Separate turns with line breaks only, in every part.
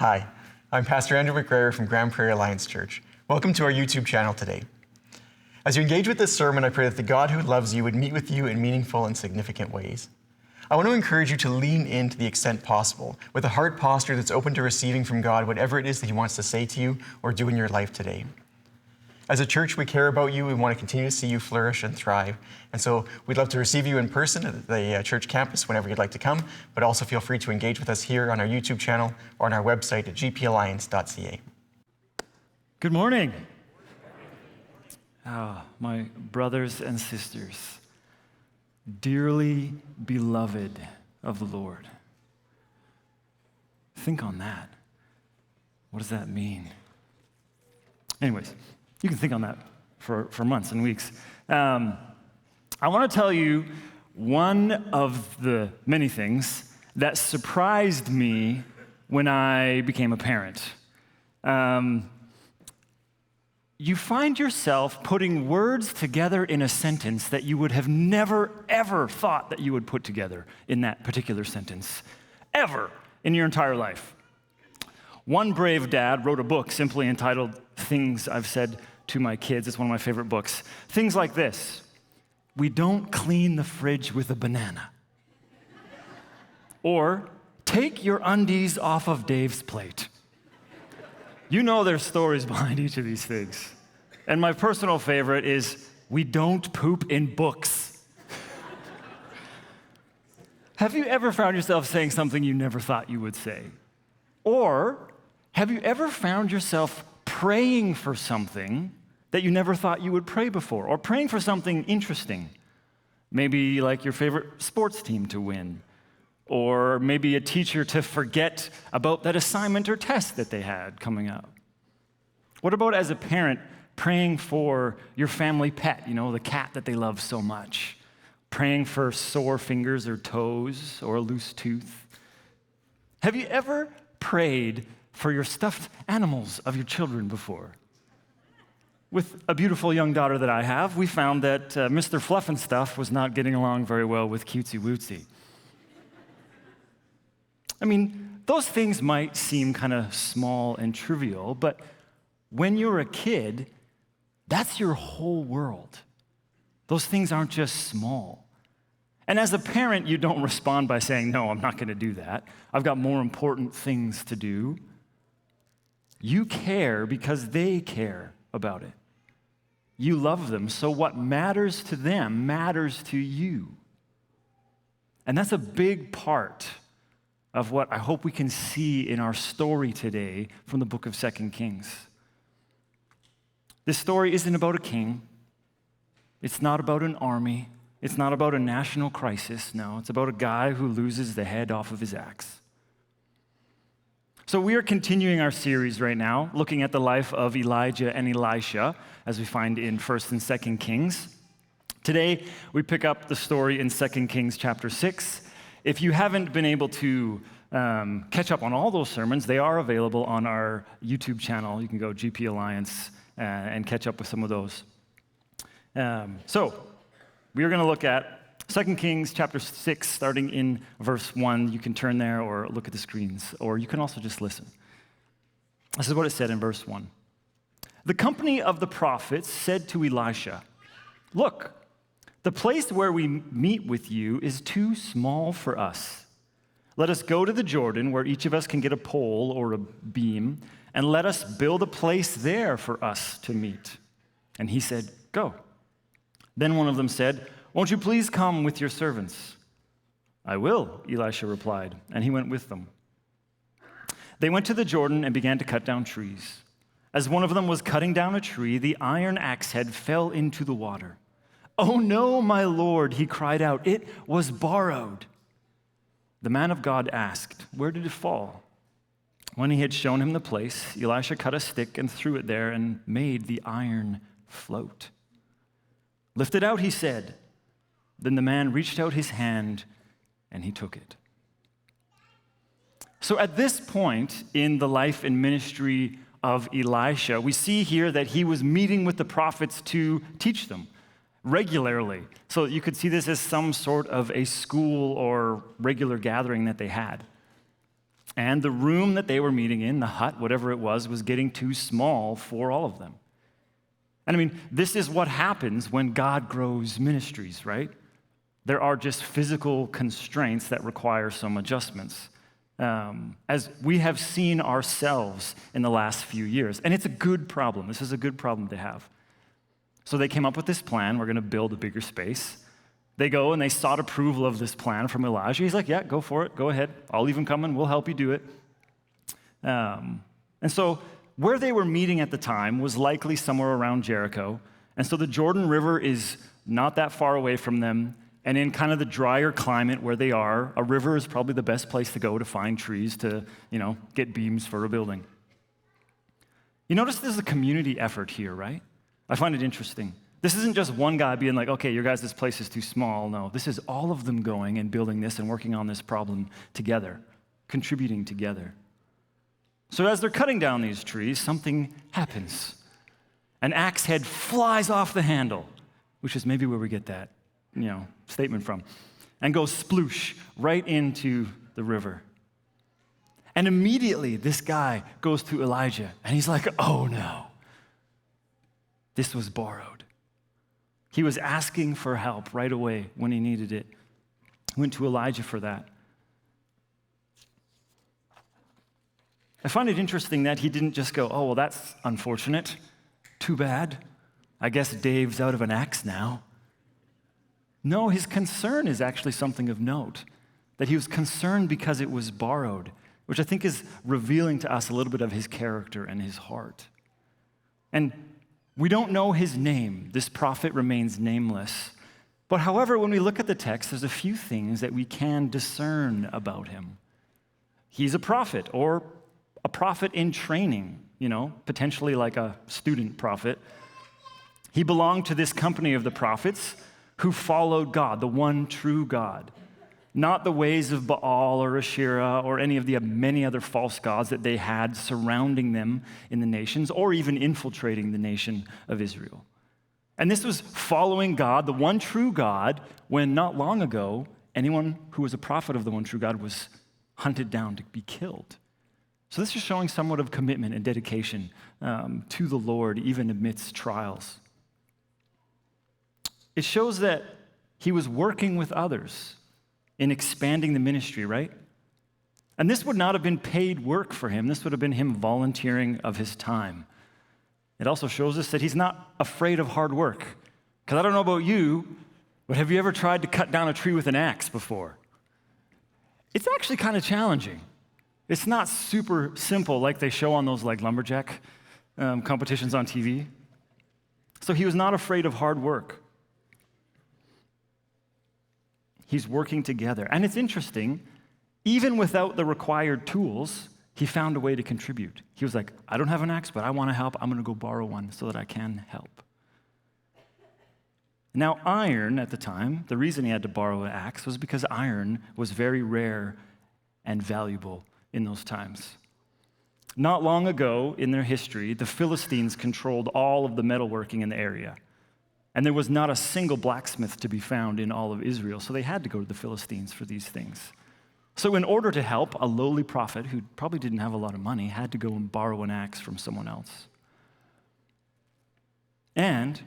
Hi, I'm Pastor Andrew McGregor from Grande, Prairie Alliance Church. Welcome to our YouTube channel today. As you engage with this sermon, I pray that the God who loves you would meet with you in meaningful and significant ways. I want to encourage you to lean in to the extent possible, with a heart posture that's open to receiving from God whatever it is that He wants to say to you or do in your life today. As a church, we care about you. We want to continue to see you flourish and thrive. And so we'd love to receive you in person at the church campus whenever you'd like to come, but also feel free to engage with us here on our YouTube channel or on our website at gpalliance.ca.
Good morning. My brothers and sisters, dearly beloved of the Lord. Think on that. What does that mean? Anyways, you can think on that for months and weeks. I want to tell you one of the many things that surprised me when I became a parent. You find yourself putting words together in a sentence that you would have never, ever thought that you would put together in that particular sentence, ever in your entire life. One brave dad wrote a book simply entitled Things I've Said to My Kids. It's one of my favorite books. Things like this: we don't clean the fridge with a banana. Or, take your undies off of Dave's plate. You know there's stories behind each of these things. And my personal favorite is, we don't poop in books. Have you ever found yourself saying something you never thought you would say? Or, have you ever found yourself praying for something that you never thought you would pray before? Or praying for something interesting? Maybe like your favorite sports team to win. Or maybe a teacher to forget about that assignment or test that they had coming up. What about as a parent praying for your family pet, the cat that they love so much? Praying for sore fingers or toes or a loose tooth? Have you ever prayed for your stuffed animals of your children before? With a beautiful young daughter that I have, we found that Mr. Fluff and Stuff was not getting along very well with Cutesy Wootsy. I mean, those things might seem kind of small and trivial, but when you're a kid, that's your whole world. Those things aren't just small. And as a parent, you don't respond by saying, no, I'm not going to do that. I've got more important things to do. You care because they care about it. You love them, so what matters to them matters to you. And that's a big part of what I hope we can see in our story today from the book of 2 Kings. This story isn't about a king. It's not about an army. It's not about a national crisis. No, it's about a guy who loses the head off of his axe. So we are continuing our series right now, looking at the life of Elijah and Elisha, as we find in 1 and 2 Kings. Today, we pick up the story in 2 Kings chapter 6. If you haven't been able to catch up on all those sermons, they are available on our YouTube channel. You can go GP Alliance and catch up with some of those. So we are going to look at 2 Kings chapter 6, starting in verse 1. You can turn there or look at the screens, or you can also just listen. This is what it said in verse 1. The company of the prophets said to Elisha, "Look, the place where we meet with you is too small for us. Let us go to the Jordan, where each of us can get a pole or a beam, and let us build a place there for us to meet." And he said, "Go." Then one of them said, "Won't you please come with your servants?" "I will," Elisha replied, and he went with them. They went to the Jordan and began to cut down trees. As one of them was cutting down a tree, the iron axe head fell into the water. "Oh no, my lord," he cried out, "it was borrowed." The man of God asked, "Where did it fall?" When he had shown him the place, Elisha cut a stick and threw it there and made the iron float. "Lift it out," he said. Then the man reached out his hand and he took it. So at this point in the life and ministry of Elisha, we see here that he was meeting with the prophets to teach them regularly. So you could see this as some sort of a school or regular gathering that they had. And the room that they were meeting in, the hut, whatever it was getting too small for all of them. And I mean, this is what happens when God grows ministries, right? There are just physical constraints that require some adjustments, as we have seen ourselves in the last few years. And it's a good problem. This is a good problem to have. So they came up with this plan. We're going to build a bigger space. They go and they sought approval of this plan from Elijah. He's like, yeah, go for it. Go ahead. I'll even come and we'll help you do it. And so where they were meeting at the time was likely somewhere around Jericho. And so the Jordan River is not that far away from them. And in kind of the drier climate where they are, a river is probably the best place to go to find trees to, get beams for a building. You notice there's a community effort here, right? I find it interesting. This isn't just one guy being like, okay, your guys, this place is too small. No, this is all of them going and building this and working on this problem together, contributing together. So as they're cutting down these trees, something happens. An axe head flies off the handle, which is maybe where we get that, statement from, and goes sploosh right into the river. And immediately this guy goes to Elijah, and he's like, oh no, this was borrowed. He was asking for help right away when he needed it. Went to Elijah for that. I find it interesting that he didn't just go, oh, well, that's unfortunate. Too bad. I guess Dave's out of an axe now. No, his concern is actually something of note, that he was concerned because it was borrowed, which I think is revealing to us a little bit of his character and his heart. And we don't know his name. This prophet remains nameless. But however, when we look at the text, there's a few things that we can discern about him. He's a prophet, or a prophet in training, potentially like a student prophet. He belonged to this company of the prophets who followed God, the one true God, not the ways of Baal or Asherah or any of the many other false gods that they had surrounding them in the nations or even infiltrating the nation of Israel. And this was following God, the one true God, when not long ago, anyone who was a prophet of the one true God was hunted down to be killed. So this is showing somewhat of commitment and dedication to the Lord, even amidst trials. It shows that he was working with others in expanding the ministry, right? And this would not have been paid work for him. This would have been him volunteering of his time. It also shows us that he's not afraid of hard work. Because I don't know about you, but have you ever tried to cut down a tree with an axe before? It's actually kind of challenging. It's not super simple like they show on those lumberjack competitions on TV. So he was not afraid of hard work. He's working together. And it's interesting, even without the required tools, he found a way to contribute. He was like, I don't have an axe, but I want to help. I'm going to go borrow one so that I can help. Now, iron at the time, the reason he had to borrow an axe was because iron was very rare and valuable in those times. Not long ago in their history, the Philistines controlled all of the metalworking in the area. And there was not a single blacksmith to be found in all of Israel, so they had to go to the Philistines for these things. So in order to help, a lowly prophet, who probably didn't have a lot of money, had to go and borrow an axe from someone else. And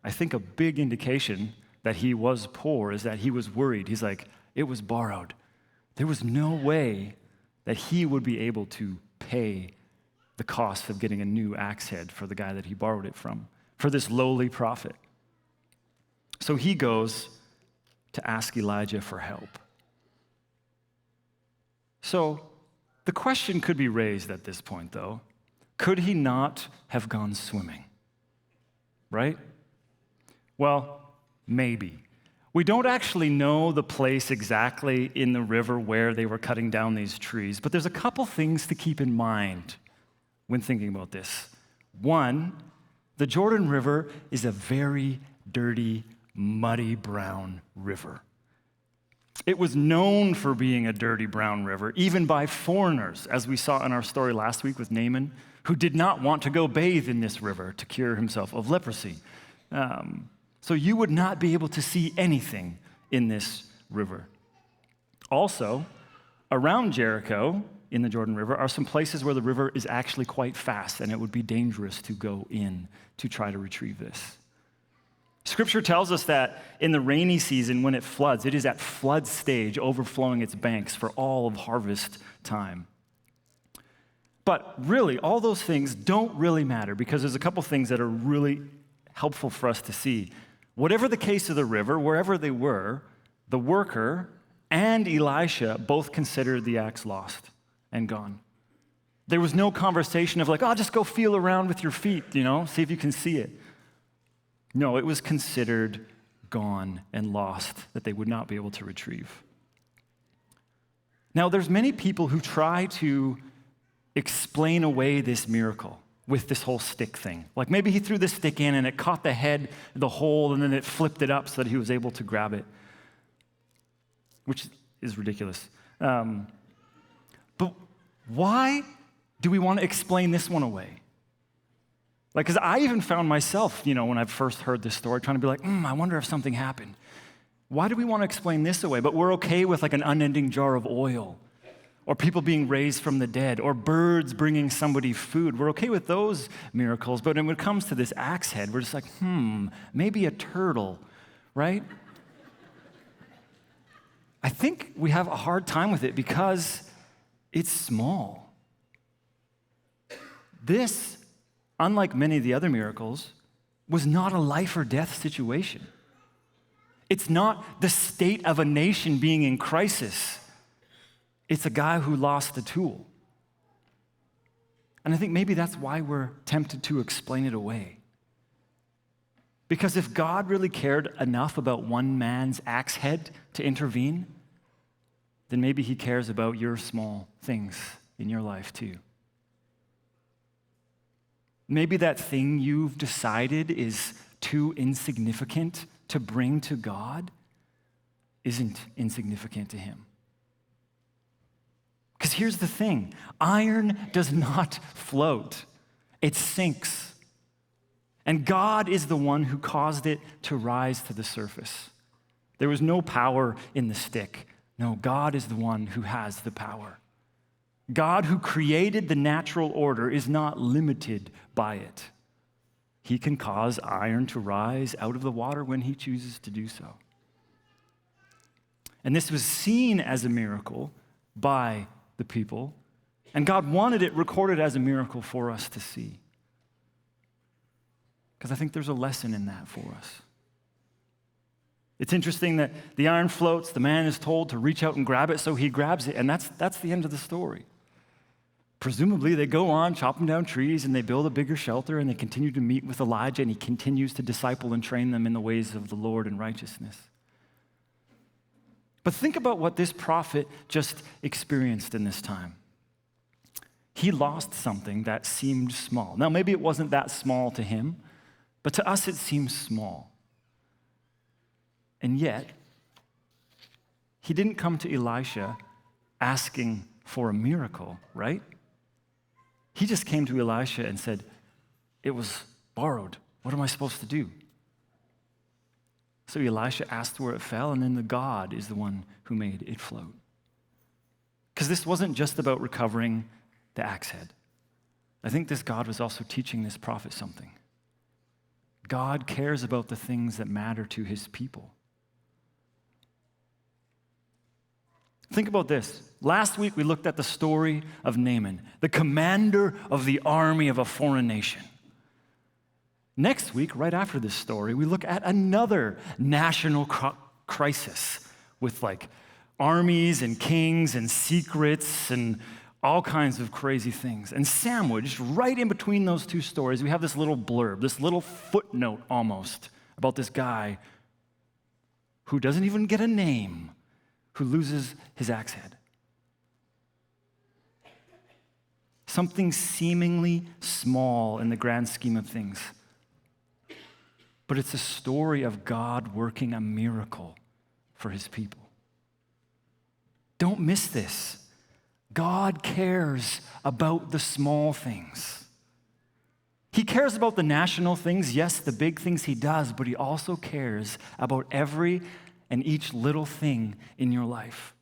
I think a big indication that he was poor is that he was worried. He's like, it was borrowed. There was no way that he would be able to pay the cost of getting a new axe head for the guy that he borrowed it from, for this lowly prophet. So he goes to ask Elijah for help. So the question could be raised at this point, though. Could he not have gone swimming? Right? Well, maybe. We don't actually know the place exactly in the river where they were cutting down these trees, but there's a couple things to keep in mind when thinking about this. One, the Jordan River is a very dirty, muddy brown river. It was known for being a dirty brown river, even by foreigners, as we saw in our story last week with Naaman, who did not want to go bathe in this river to cure himself of leprosy. So you would not be able to see anything in this river. Also, around Jericho in the Jordan River are some places where the river is actually quite fast, and it would be dangerous to go in to try to retrieve this. Scripture tells us that in the rainy season, when it floods, it is at flood stage, overflowing its banks for all of harvest time. But really, all those things don't really matter, because there's a couple things that are really helpful for us to see. Whatever the case of the river, wherever they were, the worker and Elisha both considered the axe lost and gone. There was no conversation of like, oh, just go feel around with your feet, see if you can see it. No, it was considered gone and lost, that they would not be able to retrieve. Now, there's many people who try to explain away this miracle with this whole stick thing. Like maybe he threw the stick in and it caught the head, the hole, and then it flipped it up so that he was able to grab it, which is ridiculous. But why do we want to explain this one away? Like, because I even found myself, when I first heard this story, trying to be like, I wonder if something happened. Why do we want to explain this away? But we're okay with like an unending jar of oil, or people being raised from the dead, or birds bringing somebody food. We're okay with those miracles, but when it comes to this axe head, we're just like, maybe a turtle, right? I think we have a hard time with it because it's small. This, unlike many of the other miracles, was not a life or death situation. It's not the state of a nation being in crisis. It's a guy who lost the tool. And I think maybe that's why we're tempted to explain it away. Because if God really cared enough about one man's axe head to intervene, then maybe he cares about your small things in your life too. Maybe that thing you've decided is too insignificant to bring to God isn't insignificant to him. Because here's the thing, iron does not float, it sinks. And God is the one who caused it to rise to the surface. There was no power in the stick. No, God is the one who has the power. God, who created the natural order, is not limited by it. He can cause iron to rise out of the water when he chooses to do so. And this was seen as a miracle by the people, and God wanted it recorded as a miracle for us to see. Because I think there's a lesson in that for us. It's interesting that the iron floats, the man is told to reach out and grab it, so he grabs it, and that's the end of the story. Presumably, they go on chopping down trees, and they build a bigger shelter, and they continue to meet with Elijah, and he continues to disciple and train them in the ways of the Lord in righteousness. But think about what this prophet just experienced in this time. He lost something that seemed small. Now, maybe it wasn't that small to him, but to us it seems small. And yet, he didn't come to Elisha asking for a miracle, right? He just came to Elisha and said, it was borrowed. What am I supposed to do? So Elisha asked where it fell, and then the God is the one who made it float. Because this wasn't just about recovering the axe head. I think this God was also teaching this prophet something. God cares about the things that matter to his people. Think about this. Last week we looked at the story of Naaman, the commander of the army of a foreign nation. Next week, right after this story, we look at another national crisis with like armies and kings and secrets and all kinds of crazy things. And sandwiched right in between those two stories, we have this little blurb, this little footnote almost about this guy who doesn't even get a name, who loses his axe head. Something seemingly small in the grand scheme of things. But it's a story of God working a miracle for his people. Don't miss this. God cares about the small things. He cares about the national things, yes, the big things he does, but he also cares about every and each little thing in your life.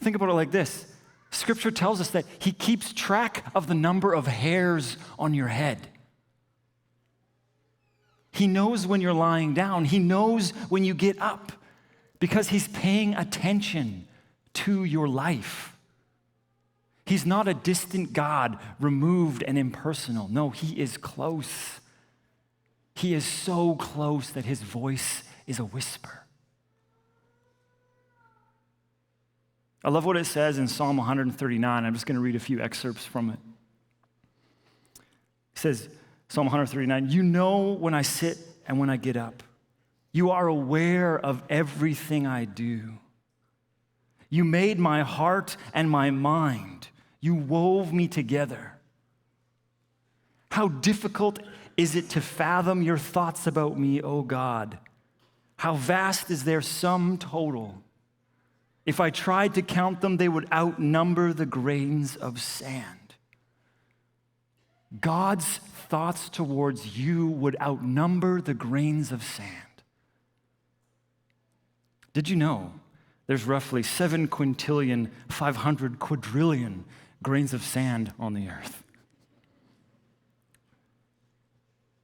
Think about it like this. Scripture tells us that he keeps track of the number of hairs on your head. He knows when you're lying down. He knows when you get up because he's paying attention to your life. He's not a distant God, removed and impersonal. No, he is close. He is so close that his voice is a whisper. I love what it says in Psalm 139. I'm just going to read a few excerpts from it. It says, Psalm 139, you know when I sit and when I get up. You are aware of everything I do. You made my heart and my mind. You wove me together. How difficult is it to fathom your thoughts about me, O God? How vast is their sum total? If I tried to count them, they would outnumber the grains of sand. God's thoughts towards you would outnumber the grains of sand. Did you know there's roughly 7 quintillion, 500 quadrillion grains of sand on the earth?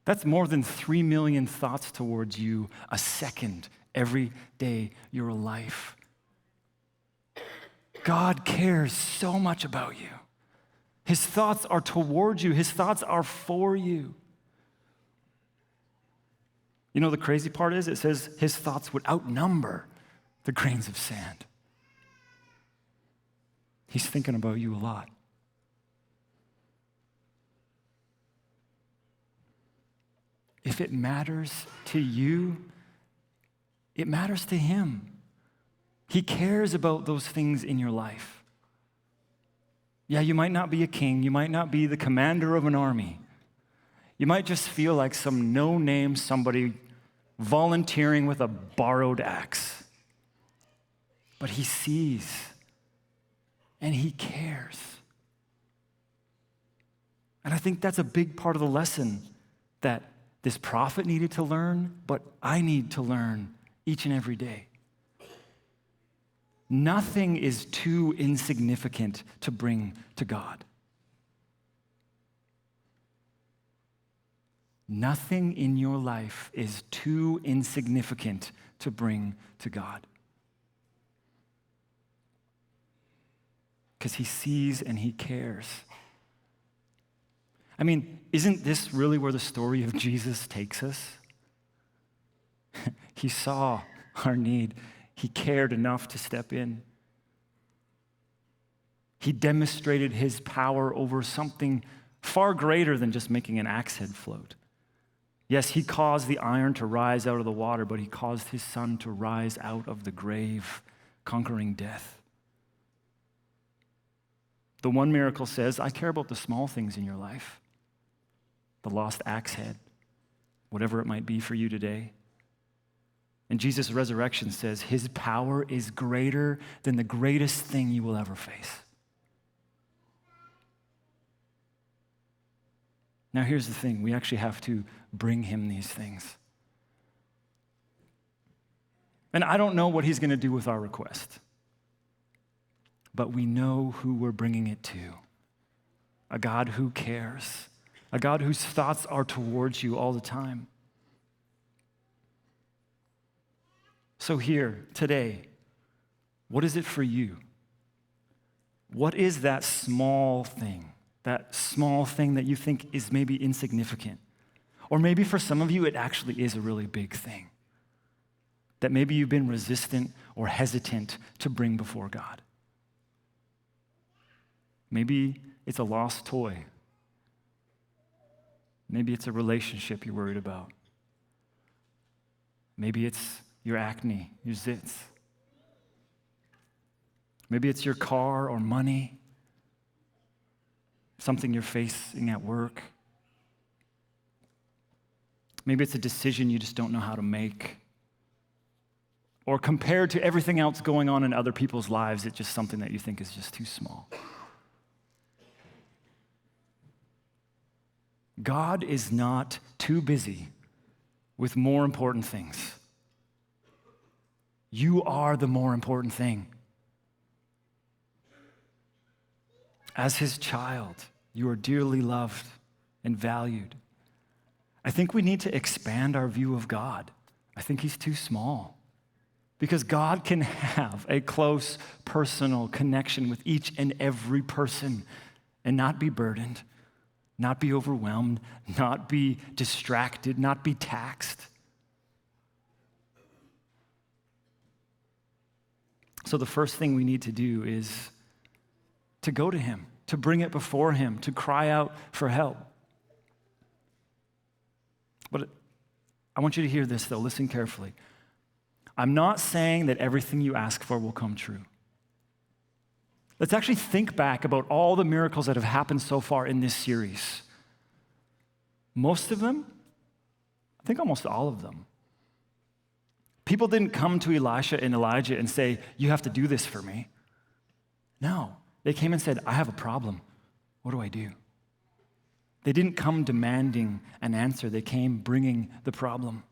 That's more than 3 million thoughts towards you a second every day you're alive. God cares so much about you. His thoughts are towards you. His thoughts are for you. You know, the crazy part is it says his thoughts would outnumber the grains of sand. He's thinking about you a lot. If it matters to you, it matters to him. He cares about those things in your life. Yeah, you might not be a king. You might not be the commander of an army. You might just feel like some no-name somebody volunteering with a borrowed axe. But he sees and he cares. And I think that's a big part of the lesson that this prophet needed to learn, but I need to learn each and every day. Nothing is too insignificant to bring to God. Nothing in your life is too insignificant to bring to God. Because he sees and he cares. I mean, isn't this really where the story of Jesus takes us? He saw our need. He cared enough to step in. He demonstrated his power over something far greater than just making an axe head float. Yes, he caused the iron to rise out of the water, but he caused his son to rise out of the grave, conquering death. The one miracle says, I care about the small things in your life. The lost axe head, whatever it might be for you today. And Jesus' resurrection says his power is greater than the greatest thing you will ever face. Now here's the thing, we actually have to bring him these things. And I don't know what he's going to do with our request, but we know who we're bringing it to. A God who cares, a God whose thoughts are towards you all the time. So here, today, what is it for you? What is that small thing that you think is maybe insignificant? Or maybe for some of you, it actually is a really big thing that maybe you've been resistant or hesitant to bring before God. Maybe it's a lost toy. Maybe it's a relationship you're worried about. Maybe it's your acne, your zits. Maybe it's your car or money, something you're facing at work. Maybe it's a decision you just don't know how to make. Or compared to everything else going on in other people's lives, it's just something that you think is just too small. God is not too busy with more important things. You are the more important thing. As his child, you are dearly loved and valued. I think we need to expand our view of God. I think he's too small. Because God can have a close, personal connection with each and every person and not be burdened, not be overwhelmed, not be distracted, not be taxed. So the first thing we need to do is to go to him, to bring it before him, to cry out for help. But I want you to hear this, though. Listen carefully. I'm not saying that everything you ask for will come true. Let's actually think back about all the miracles that have happened so far in this series. Most of them, I think almost all of them, people didn't come to Elisha and Elijah and say, you have to do this for me. No, they came and said, I have a problem. What do I do? They didn't come demanding an answer. They came bringing the problem,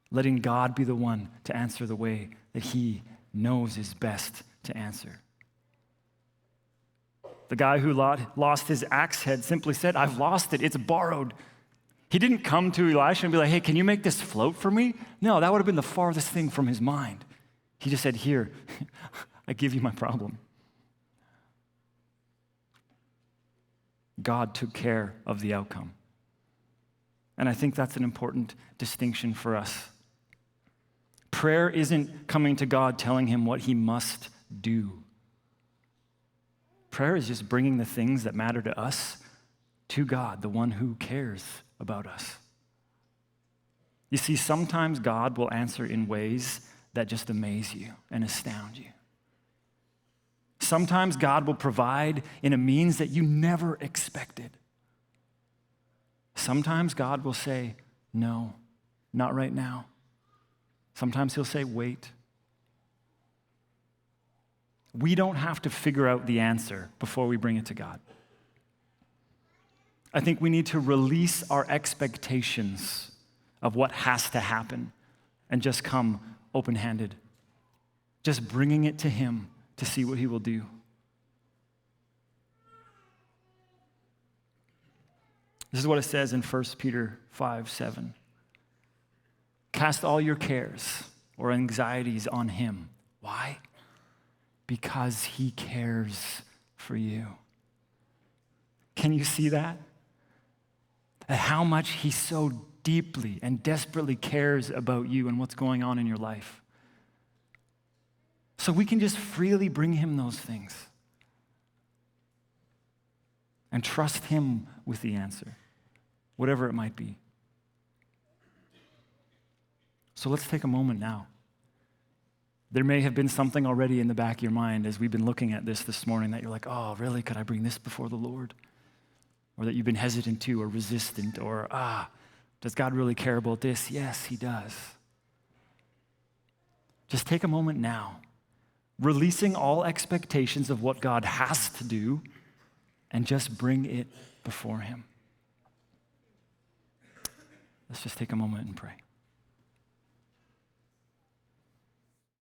letting God be the one to answer the way that he knows is best to answer. The guy who lost his axe head simply said, I've lost it, it's borrowed. He didn't come to Elisha and be like, hey, can you make this float for me? No, that would have been the farthest thing from his mind. He just said, here, I give you my problem. God took care of the outcome. And I think that's an important distinction for us. Prayer isn't coming to God telling him what he must do. Prayer is just bringing the things that matter to us to God, the one who cares about us. You see, sometimes God will answer in ways that just amaze you and astound you. Sometimes God will provide in a means that you never expected. Sometimes God will say, no, not right now. Sometimes he'll say, wait. We don't have to figure out the answer before we bring it to God. I think we need to release our expectations of what has to happen and just come open-handed, just bringing it to him to see what he will do. This is what it says in 1 Peter 5:7. Cast all your cares or anxieties on him. Why? Because he cares for you. Can you see that? How much he so deeply and desperately cares about you and what's going on in your life. So we can just freely bring him those things and trust him with the answer, whatever it might be. So let's take a moment now. There may have been something already in the back of your mind as we've been looking at this morning that you're like, oh, really? Could I bring this before the Lord? Or that you've been hesitant to or resistant or, does God really care about this? Yes, he does. Just take a moment now, releasing all expectations of what God has to do, and just bring it before him. Let's just take a moment and pray.